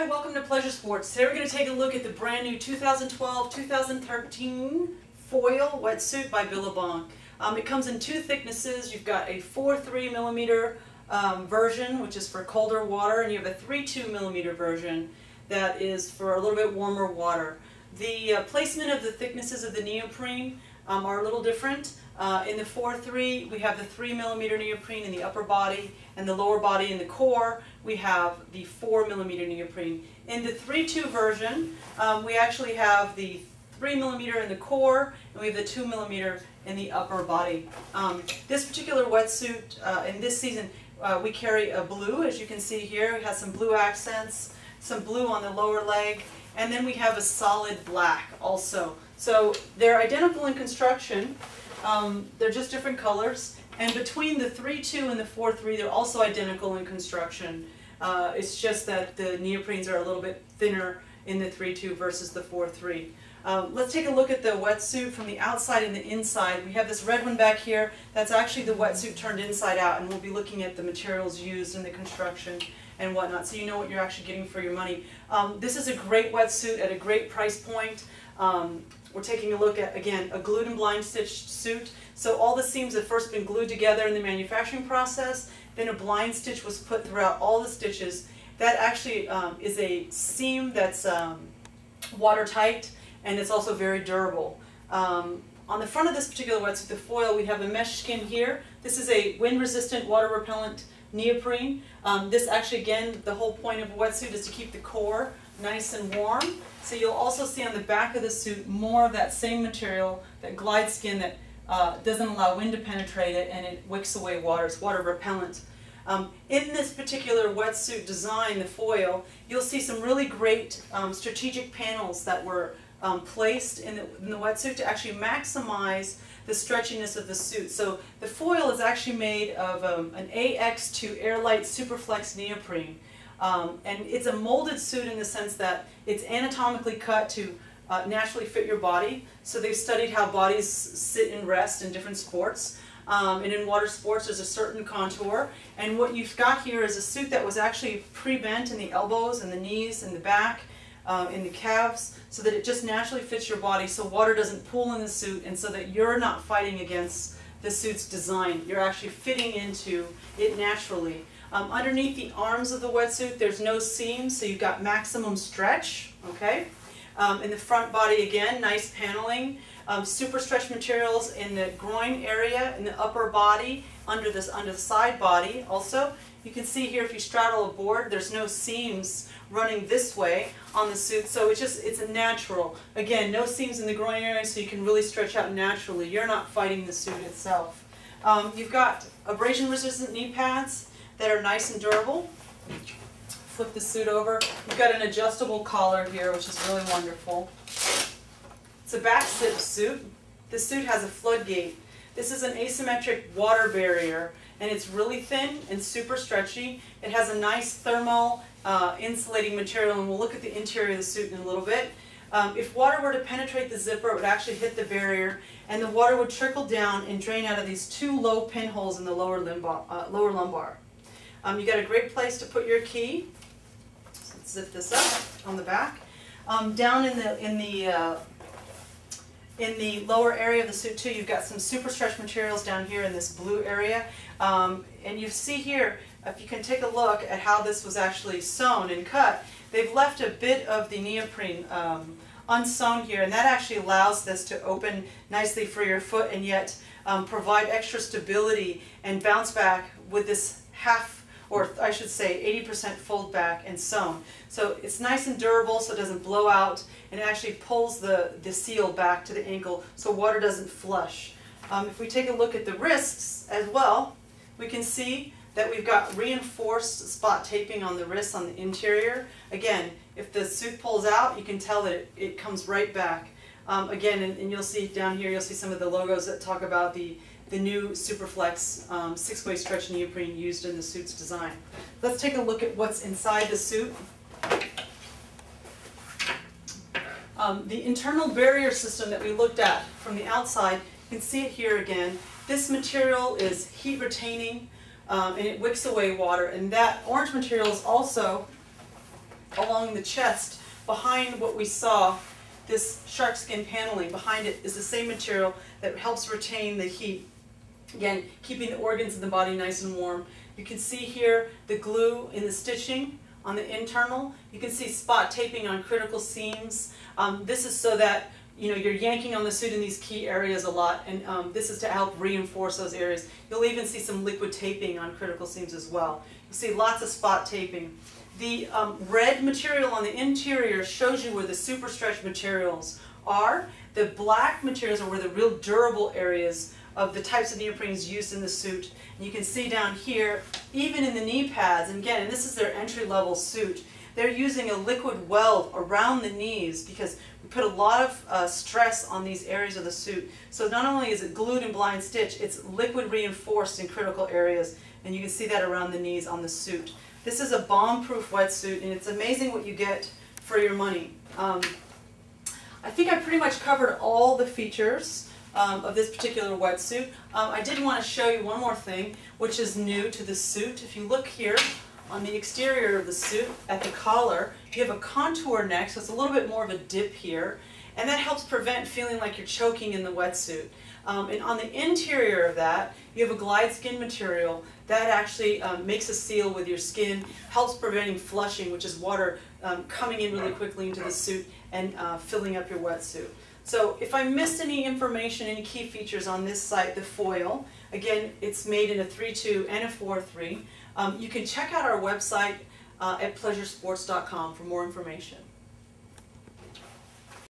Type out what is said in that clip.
Hi, welcome to Pleasure Sports. Today we're going to take a look at the brand new 2012-2013 foil wetsuit by Billabong. It comes in two thicknesses. You've got a 4.3 millimeter version, which is for colder water, and you have a 3.2 millimeter version that is for a little bit warmer water. The placement of the thicknesses of the neoprene are a little different. In the 4.3, we have the 3 millimeter neoprene in the upper body, and the lower body in the core, we have the 4 millimeter neoprene. In the 3.2 version, we actually have the 3 millimeter in the core, and we have the 2 millimeter in the upper body. This particular wetsuit, in this season, we carry a blue, as you can see here. It has some blue accents, some blue on the lower leg, and then we have a solid black also. So they're identical in construction. They're just different colors, and between the 3.2 and the 4.3, they're also identical in construction. It's just that the neoprenes are a little bit thinner in the 3.2 versus the 4.3. Let's take a look at the wetsuit from the outside and the inside. We have this red one back here. That's actually the wetsuit turned inside out, and we'll be looking at the materials used in the construction and whatnot, so you know what you're actually getting for your money. This is a great wetsuit at a great price point. We're taking a look at, again, a glued and blind stitched suit. So all the seams have first been glued together in the manufacturing process, then a blind stitch was put throughout all the stitches. That actually is a seam that's watertight, and it's also very durable. On the front of this particular wetsuit, the foil, we have a mesh skin here. This is a wind-resistant, water-repellent neoprene. This actually, again, the whole point of a wetsuit is to keep the core nice and warm. So you'll also see on the back of the suit more of that same material, that glide skin that doesn't allow wind to penetrate it, and it wicks away water. It's water repellent. In this particular wetsuit design, the foil, you'll see some really great strategic panels that were placed in the wetsuit to actually maximize the stretchiness of the suit. So the foil is actually made of an AX2 Superflex Neoprene. And it's a molded suit in the sense that it's anatomically cut to naturally fit your body. So they've studied how bodies sit and rest in different sports. And in water sports there's a certain contour. And what you've got here is a suit that was actually pre-bent in the elbows and the knees and the back, in the calves, so that it just naturally fits your body, so water doesn't pool in the suit, and so that you're not fighting against the suit's design. You're actually fitting into it naturally. Underneath the arms of the wetsuit, there's no seams, so you've got maximum stretch. Okay. In the front body, again, nice paneling. Super stretch materials in the groin area, in the upper body, under the side body. Also, you can see here if you straddle a board, there's no seams running this way on the suit, so it's a natural. Again, no seams in the groin area, so you can really stretch out naturally. You're not fighting the suit itself. You've got abrasion-resistant knee pads that are nice and durable. Flip the suit over. You've got an adjustable collar here, which is really wonderful. It's a back zip suit. The suit has a floodgate. This is an asymmetric water barrier, and it's really thin and super stretchy. It has a nice thermal insulating material, and we'll look at the interior of the suit in a little bit. If water were to penetrate the zipper, it would actually hit the barrier, and the water would trickle down and drain out of these two low pinholes in the lower lumbar. You got a great place to put your key. So let's zip this up on the back. Down in the lower area of the suit too, you've got some super stretch materials down here in this blue area. And you see here, if you can take a look at how this was actually sewn and cut, they've left a bit of the neoprene unsewn here, and that actually allows this to open nicely for your foot and yet provide extra stability and bounce back with this half, or I should say 80% fold back and sewn. So it's nice and durable, so it doesn't blow out, and it actually pulls the seal back to the ankle so water doesn't flush. If we take a look at the wrists as well, we can see that we've got reinforced spot taping on the wrists on the interior. Again, if the suit pulls out, you can tell that it comes right back. Again, and you'll see down here, you'll see some of the logos that talk about the new Superflex 6-way stretch neoprene used in the suit's design. Let's take a look at what's inside the suit. The internal barrier system that we looked at from the outside, you can see it here again. This material is heat retaining, and it wicks away water, and that orange material is also along the chest, behind what we saw, this shark skin paneling, behind it is the same material that helps retain the heat. Again, keeping the organs in the body nice and warm. You can see here the glue in the stitching on the internal. You can see spot taping on critical seams. This is so that you're yanking on the suit in these key areas a lot, and this is to help reinforce those areas. You'll even see some liquid taping on critical seams as well. You see lots of spot taping. The red material on the interior shows you where the super stretch materials are. The black materials are where the real durable areas of the types of neoprenes used in the suit. And you can see down here, even in the knee pads, and again, this is their entry-level suit, they're using a liquid weld around the knees because we put a lot of stress on these areas of the suit. So not only is it glued and blind stitch, it's liquid reinforced in critical areas, and you can see that around the knees on the suit. This is a bomb-proof wetsuit, and it's amazing what you get for your money. I think I pretty much covered all the features of this particular wetsuit. I did want to show you one more thing, which is new to the suit. If you look here on the exterior of the suit at the collar, you have a contour neck, so it's a little bit more of a dip here, and that helps prevent feeling like you're choking in the wetsuit. And on the interior of that, you have a glide skin material that actually makes a seal with your skin, helps preventing flushing, which is water coming in really quickly into the suit and filling up your wetsuit. So if I missed any information, any key features on this site, the foil, again, it's made in a 3-2 and a 4-3. You can check out our website at pleasuresports.com for more information.